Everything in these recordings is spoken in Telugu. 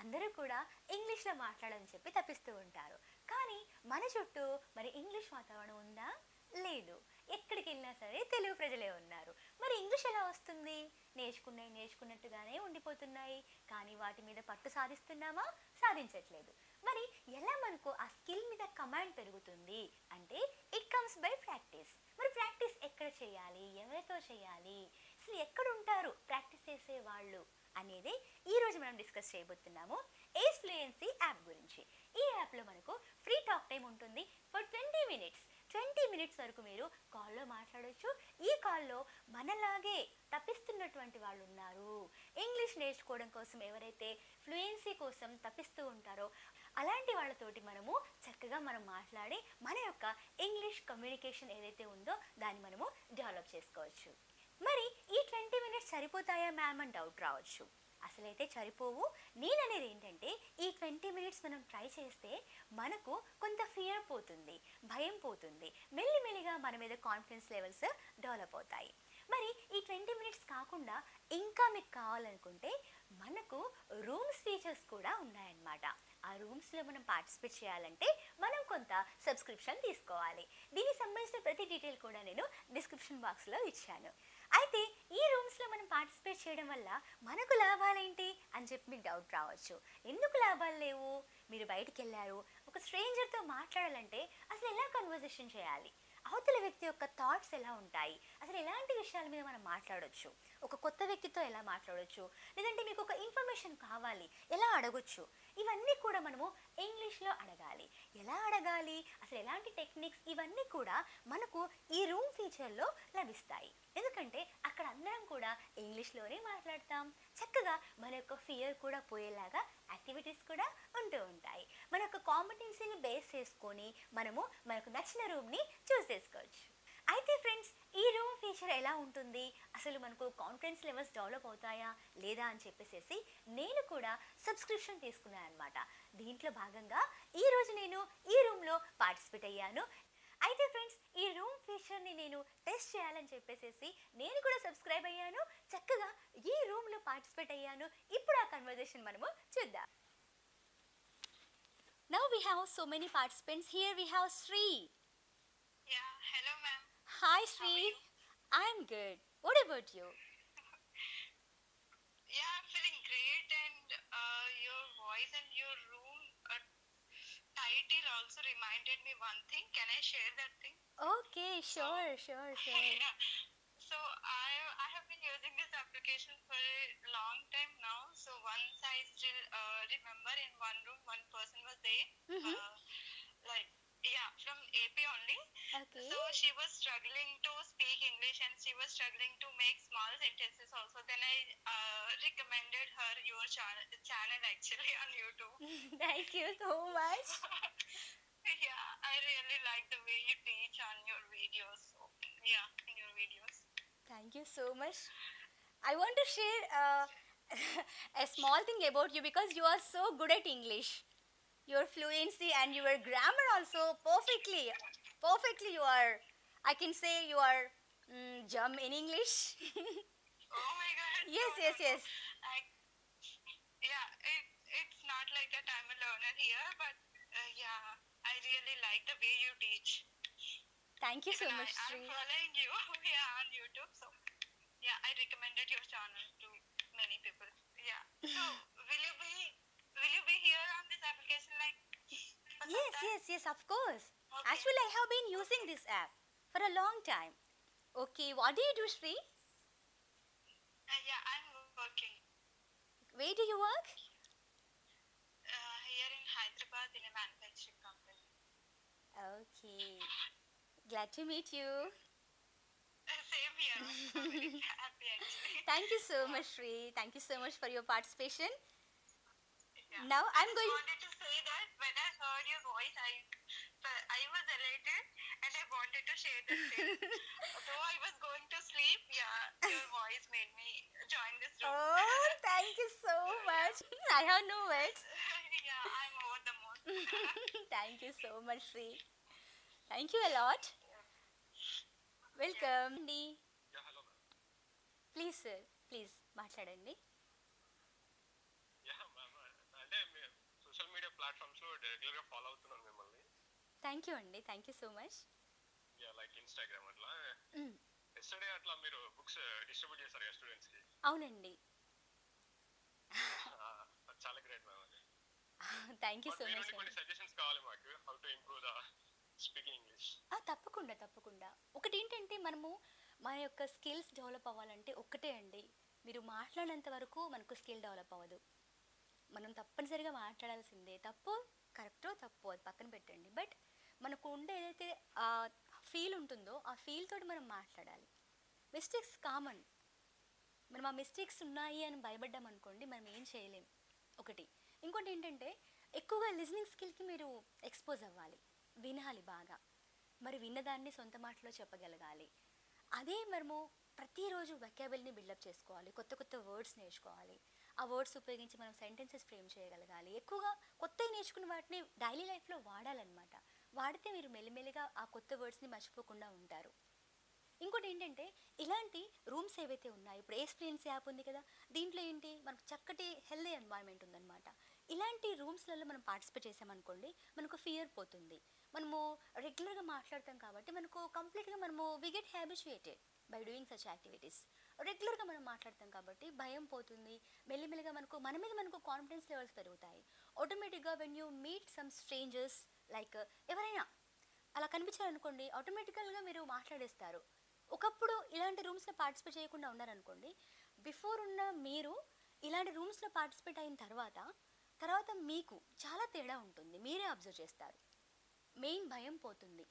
అందరూ కూడా ఇంగ్లీష్లో మాట్లాడని చెప్పి తప్పిస్తూ ఉంటారు. కానీ మన చుట్టూ మరి ఇంగ్లీష్ వాతావరణం ఉందా? లేదు. ఎక్కడికి వెళ్ళినా సరే తెలుగు ప్రజలే ఉన్నారు. మరి ఇంగ్లీష్ ఎలా వస్తుంది? నేర్చుకున్నట్టుగానే ఉండిపోతున్నాయి. కానీ వాటి మీద పట్టు సాధిస్తున్నామా? సాధించట్లేదు. మరి ఎలా మనకు ఆ స్కిల్ మీద కమాండ్ పెరుగుతుంది అంటే ఇట్ కమ్స్ బై ప్రాక్టీస్. మరి ప్రాక్టీస్ ఎక్కడ చేయాలి? ఎవరితో చేయాలి? అసలు ఎక్కడ ఉంటారు ప్రాక్టీస్ చేసే వాళ్ళు అనేది ఈరోజు మనం డిస్కస్ చేయబోతున్నాము AceFluency యాప్ గురించి. ఈ యాప్లో మనకు ఫ్రీ టాక్ టైం ఉంటుంది ఫర్ 20 మినిట్స్. 20 మినిట్స్ వరకు మీరు కాల్లో మాట్లాడవచ్చు. ఈ కాల్లో మనలాగే తప్పిస్తున్నటువంటి వాళ్ళు ఉన్నారు. ఇంగ్లీష్ నేర్చుకోవడం కోసం ఎవరైతే ఫ్లూయెన్సీ కోసం తప్పిస్తూ ఉంటారో అలాంటి వాళ్ళతోటి చక్కగా మనం మాట్లాడి మన యొక్క ఇంగ్లీష్ కమ్యూనికేషన్ ఏదైతే ఉందో దాన్ని మనము డెవలప్ చేసుకోవచ్చు. మరి ఈ 20 మినిట్స్ సరిపోతాయా మ్యామ్ అని డౌట్ రావచ్చు. అసలైతే సరిపోవు. నేననేది ఏంటంటే ఈ 20 మినిట్స్ మనం ట్రై చేస్తే మనకు కొంత ఫియర్ పోతుంది, భయం పోతుంది, మెల్లిమెల్లిగా మన మీద కాన్ఫిడెన్స్ లెవెల్స్ డెవలప్ అవుతాయి. మరి ఈ 20 మినిట్స్ కాకుండా ఇంకా మీకు కావాలనుకుంటే మనకు రూమ్స్ ఫీచర్స్ కూడా ఉన్నాయన్నమాట. ఆ రూమ్స్లో మనం పార్టిసిపేట్ చేయాలంటే మనం కొంత సబ్స్క్రిప్షన్ తీసుకోవాలి. దీనికి సంబంధించిన ప్రతి డీటెయిల్ కూడా నేను డిస్క్రిప్షన్ బాక్స్లో ఇచ్చాను. అయితే ఈ రూమ్స్లో మనం పార్టిసిపేట్ చేయడం వల్ల మనకు లాభాలేంటి అని చెప్పి మీకు డౌట్ రావచ్చు. ఎందుకు లాభాలు లేవు? మీరు బయటికి వెళ్ళారు, ఒక స్ట్రేంజర్తో మాట్లాడాలంటే అసలు ఎలా కన్వర్జేషన్ చేయాలి? అవతల వ్యక్తి యొక్క థాట్స్ ఎలా ఉంటాయి? అసలు ఎలాంటి విషయాల మీద మనం మాట్లాడవచ్చు? ఒక కొత్త వ్యక్తితో ఎలా మాట్లాడవచ్చు? లేదంటే మీకు ఒక ఇన్ఫర్మేషన్ కావాలి, ఎలా అడగొచ్చు? ఇవన్నీ కూడా మనము ఇంగ్లీష్లో అడగాలి. ఎలా అడగాలి? అసలు ఎలాంటి టెక్నిక్స్? ఇవన్నీ కూడా మనకు ఈ రూమ్ ఫీచర్లో లభిస్తాయి. ఎందుకంటే అక్కడ అందరం కూడా ఇంగ్లీష్లోనే మాట్లాడతాం. చక్కగా మన యొక్క ఫియర్ కూడా పోయేలాగా యాక్టివిటీస్ కూడా ఉంటూ ఉంటాయి. మన యొక్క కాంపిటెన్సీని బేస్ చేసుకొని మనకు నచ్చిన రూమ్ని చూస్ చేసుకోవచ్చు. అయితే ఫ్రెండ్స్, ఈ రూమ్ ఫీచర్ ఎలా ఉంటుంది? అసలు మనకు కాన్ఫిడెన్స్ లెవెల్స్ డెవలప్ అవుతాయా లేదా అని చెప్పేసి నేను కూడా సబ్స్క్రిప్షన్ తీసుకున్నాను అనమాట. దీంట్లో భాగంగా ఈరోజు నేను ఈ రూమ్లో పార్టిసిపేట్ అయ్యాను. అయితే ఫ్రెండ్స్, ఈ రూమ్ ఫీచర్ని నేను టెస్ట్ చేయాలని చెప్పేసి నేను కూడా సబ్స్క్రైబ్ అయ్యాను. చక్కగా ఈ రూమ్లో పార్టిసిపేట్ అయ్యాను. ఇప్పుడు ఆ కన్వర్జేషన్ మనము చూద్దాం. Now we have so many participants. Here we have Sri. Yeah, hello ma'am. Hi Sri. I'm good. What about you? Yeah, I'm feeling great and your voice and your room title also reminded me one thing. Can I share that thing? Okay, sure. Yeah. So I have been using this application for a long time now. So once I still remember in one room one person was there. From AP only. Okay. So she was struggling to speak English and she was struggling to make small sentences also. Then I recommended her your channel actually on YouTube. Thank you so much. Yeah, I really like the way you teach on your videos. So yeah, in your videos. Thank you so much. I want to share a small thing about you because you are so good at English. Your fluency and your grammar also perfectly you are, I can say you are jam in English. Oh my god. Yes. It's not like that I'm a learner here, but yeah, I really like the way you teach. Thank you so much, I'm Sri. following you on YouTube, so yeah, I recommended your channel to many people. Yeah. So will you be here on this application like? Yes, of course. Okay. Actually, I have been using this app for a long time. Okay, what do you do, Sri? Yeah, I'm working Where do you work? here in Hyderabad in a manufacturing company. Okay, glad to meet you. Same here. I'm very happy actually. Thank you so much, Sri. Thank you so much for your participation. Yeah. Now I I'm just going. wanted to say that when I heard your voice, I was elated and I wanted to share this thing. Though I was going to sleep, yeah, your voice made me join this room. Oh, thank you so much. I have no words. Yeah, I'm over the moon. Thank you so much, Sri. Thank you a lot. Welcome. Yeah, hello ma'am. Please, sir. Please, మాట్లాడండి. Yeah, ma'am. అంటే ప్లాట్ఫామ్స్ లో రెగ్యులర్ గా ఫాలో అవుతున్నాను మిమ్మల్ని. థ్యాంక్ యూ అండి, thank you so much. Yeah like Instagram అట్లా. ఎస్టర్డే అట్లా మీరు బుక్స్ డిస్ట్రిబ్యూట్ చేశారు కదా స్టూడెంట్స్ కి. అవునండి. అది చాలా గ్రేట్ మ్యామ్ అది. Thank you but so me much నుండి కొన్ని అండి. సజెషన్స్ కావాలి మాకు, how to improve the speaking English. తప్పకుండా తప్పకుండా. ఒకటి ఏంటంటే మనము మన యొక్క స్కిల్స్ డెవలప్ అవ్వాలంటే ఒక్కటే అండి, మీరు మాట్లాడినంత వరకు మనకు స్కిల్ డెవలప్ అవ్వదు. మనం తప్పనిసరిగా మాట్లాడాల్సిందే. తప్పు కరెక్టో తప్పు అది పక్కన పెట్టండి, బట్ మనకు ఉండే ఏదైతే ఆ ఫీల్ ఉంటుందో ఆ ఫీల్ తోటి మనం మాట్లాడాలి. Mistakes common. మనం ఆ మిస్టేక్స్ ఉన్నాయి అని భయపడ్డాం అనుకోండి, మనం ఏం చేయలేం. ఒకటి. ఇంకోటి ఏంటంటే ఎక్కువగా లిజనింగ్ స్కిల్కి మీరు ఎక్స్పోజ్ అవ్వాలి, వినాలి బాగా. మరి విన్నదాన్ని సొంత మాటలో చెప్పగలగాలి. అదే మనము ప్రతిరోజు వెకాబుల్ని బిల్డప్ చేసుకోవాలి, కొత్త కొత్త వర్డ్స్ నేర్చుకోవాలి. ఆ వర్డ్స్ ఉపయోగించి మనం సెంటెన్సెస్ ఫ్రేమ్ చేయగలగాలి. ఎక్కువగా కొత్తవి నేర్చుకున్న వాటిని డైలీ లైఫ్లో వాడాలన్నమాట. వాడితే మీరు మెల్లిమెల్లిగా ఆ కొత్త వర్డ్స్ని మర్చిపోకుండా ఉంటారు. ఇంకోటి ఏంటంటే ఇలాంటి రూమ్స్ ఏవైతే ఉన్నాయో, ఇప్పుడు AceFluency యాప్ ఉంది కదా, దీంట్లో ఏంటి మనకు చక్కటి హెల్దీ ఎన్వైర్న్మెంట్ ఉందన్నమాట. ఇలాంటి రూమ్స్లలో మనం పార్టిసిపేట్ చేసామనుకోండి, మనకు ఫియర్ పోతుంది. మనము రెగ్యులర్గా మాట్లాడతాం కాబట్టి మనకు కంప్లీట్గా మనము we get habituated by doing such activities. రెగ్యులర్గా మనం మాట్లాడతాం కాబట్టి భయం పోతుంది. మెల్లిమెల్లిగా మన మీద మనకు కాన్ఫిడెన్స్ లెవెల్స్ పెరుగుతాయి. ఆటోమేటిక్గా when you meet some strangers, like ఎవరైనా అలా కనిపించారనుకోండి, ఆటోమేటికల్గా మీరు మాట్లాడేస్తారు. ఒకప్పుడు ఇలాంటి రూమ్స్లో పార్టిసిపేట్ చేయకుండా ఉన్నారనుకోండి, బిఫోర్ ఉన్న మీరు ఇలాంటి రూమ్స్లో పార్టిసిపేట్ అయిన తర్వాత తర్వాత మీకు చాలా తేడా ఉంటుంది. మీరే అబ్జర్వ్ చేస్తారు. మెయిన్ భయం పోతుంది,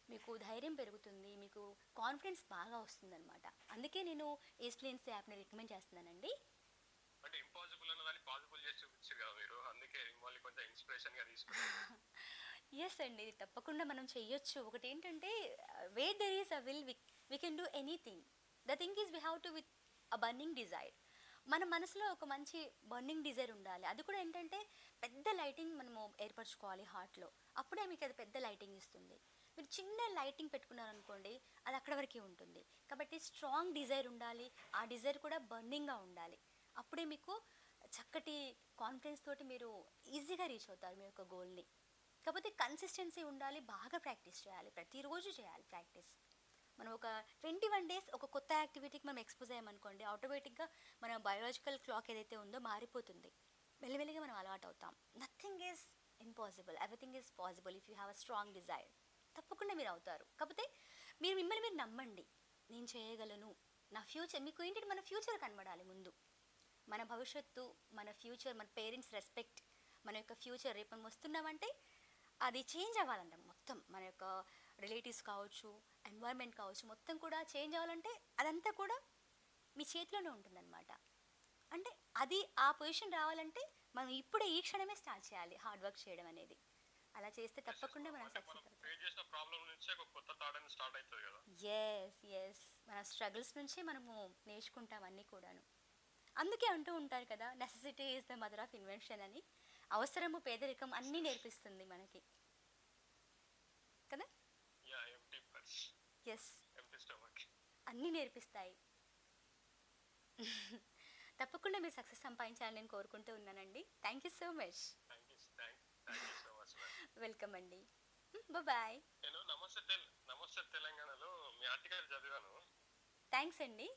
మీకు ధైర్యం పెరుగుతుంది, మీకు కాన్ఫిడెన్స్ బాగా వస్తుందన్నమాట. అందుకే నేను AceFluency యాప్ని రికమెండ్ చేస్తున్నానండి. అంటే ఇంపాసిబుల్ అన్నదాన్ని పాసిబుల్ చేసి చూపించారు కదా మీరు, అందుకే మిమ్మల్ని కొంచెం ఇన్స్పిరేషన్ గా తీసుకున్నాను. ఎస్ అండి, ఇది తప్పకుండా మనం చెయ్యొచ్చు. ఒకటి ఏంటంటే where there is a will we can do anything. The thing is we have to with a burning desire. మన మనసులో ఒక మంచి బర్నింగ్ డిజైర్ ఉండాలి. అది కూడా ఏంటంటే పెద్ద లైటింగ్ మనము ఏర్పరచుకోవాలి హార్ట్లో. అప్పుడే మీకు అది పెద్ద లైటింగ్ ఇస్తుంది. మీరు చిన్న లైటింగ్ పెట్టుకున్నారనుకోండి, అది అక్కడ వరకే ఉంటుంది. కాబట్టి స్ట్రాంగ్ డిజైర్ ఉండాలి, ఆ డిజైర్ కూడా బర్నింగ్గా ఉండాలి. అప్పుడే మీకు చక్కటి కాన్ఫిడెన్స్ తోటి మీరు ఈజీగా రీచ్ అవుతారు మీ యొక్క గోల్ని. కాకపోతే కన్సిస్టెన్సీ ఉండాలి, బాగా ప్రాక్టీస్ చేయాలి, ప్రతిరోజు చేయాలి ప్రాక్టీస్. మనం ఒక 21 days ఒక కొత్త యాక్టివిటీకి మనం ఎక్స్పోజ్ అయ్యామనుకోండి, ఆటోమేటిక్గా మన బయోలాజికల్ క్లాక్ ఏదైతే ఉందో మారిపోతుంది. మెల్లిమెల్లిగా మనం అలవాటు అవుతాం. Nothing is impossible, everything is possible if you have a strong desire. తప్పకుండా మీరు అవుతారు. కాకపోతే మీరు మిమ్మల్ని మీరు నమ్మండి, నేను చేయగలను. నా ఫ్యూచర్ మీకు ఏంటంటే మన ఫ్యూచర్ కనబడాలి ముందు. మన భవిష్యత్తు, మన ఫ్యూచర్, మన పేరెంట్స్ రెస్పెక్ట్, మన యొక్క ఫ్యూచర్ రేపు మనం వస్తున్నామంటే అది చేంజ్ అవ్వాలంట. మొత్తం మన యొక్క రిలేటివ్స్ కావచ్చు, ఎన్వైర్న్మెంట్ కావచ్చు, మొత్తం కూడా చేంజ్ అవ్వాలంటే అదంతా కూడా మీ చేతిలోనే ఉంటుందన్నమాట. అంటే అది ఆ పొజిషన్ రావాలంటే మనం ఇప్పుడే ఈ క్షణమే స్టార్ట్ చేయాలి హార్డ్ వర్క్ చేయడం అనేది. అలా చేస్తే తప్పకుండా మనం సక్సెస్ అవుతాం. ఎస్, మన స్ట్రగుల్స్ నుంచి మనము నేర్చుకుంటాం అన్నీ కూడాను. అందుకే అంటూ ఉంటారు కదా, necessity is the mother of invention అని. అవసరము, పేదరికం అన్నీ నేర్పిస్తుంది మనకి కదా. ఎస్, అన్నీ నేర్పిస్తాయి. తప్పకుండా మీరు సక్సెస్ సంపాదించాలని నేను కోరుకుంటూ ఉన్నానండి. Thank you so much. Welcome అండి. బాయ్. నేను నమస్తే తెలంగాణలో మీ ఆర్టికల్ చదివాను. థ్యాంక్స్ అండి.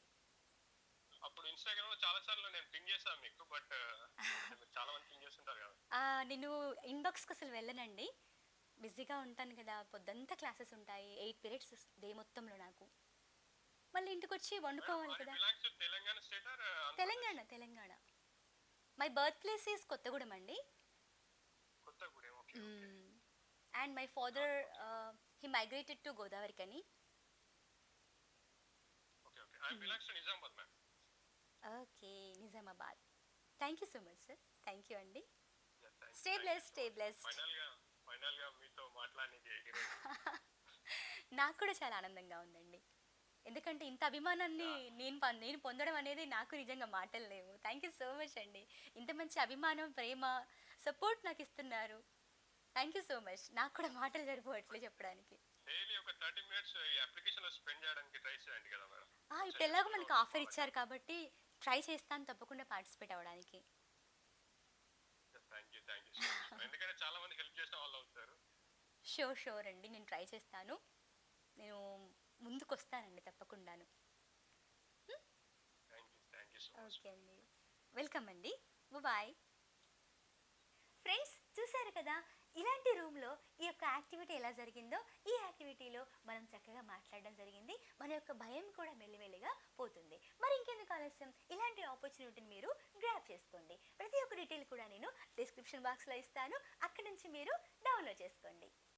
అప్పుడు ఇన్స్టాగ్రామ్ లో చాలా సార్లు నేను పింగ్ చేశాను మీకు, బట్ చాలా మంది పింగ్ చేస్తుంటారు కదా. నేను ఇన్బాక్స్కి అసలు వెళ్ళనండి, బిజీగా ఉంటాను కదా. పొద్దంతా క్లాసెస్ ఉంటాయి, 8 periods డే మొత్తంలో. నాకు మళ్ళీ ఇంటికి వచ్చి వండుకోవాలి కదా. Telangana. My birth place is Kothagudem అండి. And my father he migrated to Godavari కని. Okay, Nizamabad. Thank you so much sir. Thank you అండి. Stay blessed. నాకు కూడా చాలా ఆనందంగా ఉందండి, ఎందుకంటే ఇంత అభిమానాన్ని నేను పొందడం అనేది నాకు నిజంగా మాటలు లేవు. థ్యాంక్ యూ సో మచ్ అండి. ఇంత మంచి అభిమానం, ప్రేమ, సపోర్ట్ నాకు ఇస్తున్నారు. Thank you so much. నాకు కూడా మాటలు సరిపోవట్లే చెప్పడానికి. ఇప్పుడు ఎలాగో మనకు ఆఫర్ ఇచ్చారు కాబట్టి ట్రై చేస్తాను తప్పకుండా పార్టిసిపేట్ అవ్వడానికి. Thank you so much. ఎందుకంటే చాలా మంది హెల్ప్ చేసిన వాళ్ళు అవుతారు. షూర్ అండి, నేను ట్రై చేస్తాను. నేను ముందుకు వస్తానండి తప్పకుండాను. Thank you so much. Okay అండి, వెల్కమ్ అండి, బాయ్. ఫ్రెండ్స్ చూసారు కదా, ఇలాంటి రూమ్లో ఈ యొక్క యాక్టివిటీ ఎలా జరిగిందో. ఈ యాక్టివిటీలో మనం చక్కగా మాట్లాడడం జరిగింది, మన యొక్క భయం కూడా మెల్లిమెల్లిగా పోతుంది. మరి ఇంకెందుకు ఆలస్యం, ఇలాంటి ఆపర్చునిటీని మీరు గ్రాప్ చేసుకోండి. ప్రతి ఒక్క డీటెయిల్ కూడా నేను డిస్క్రిప్షన్ బాక్స్లో ఇస్తాను, అక్కడి నుంచి మీరు డౌన్లోడ్ చేసుకోండి.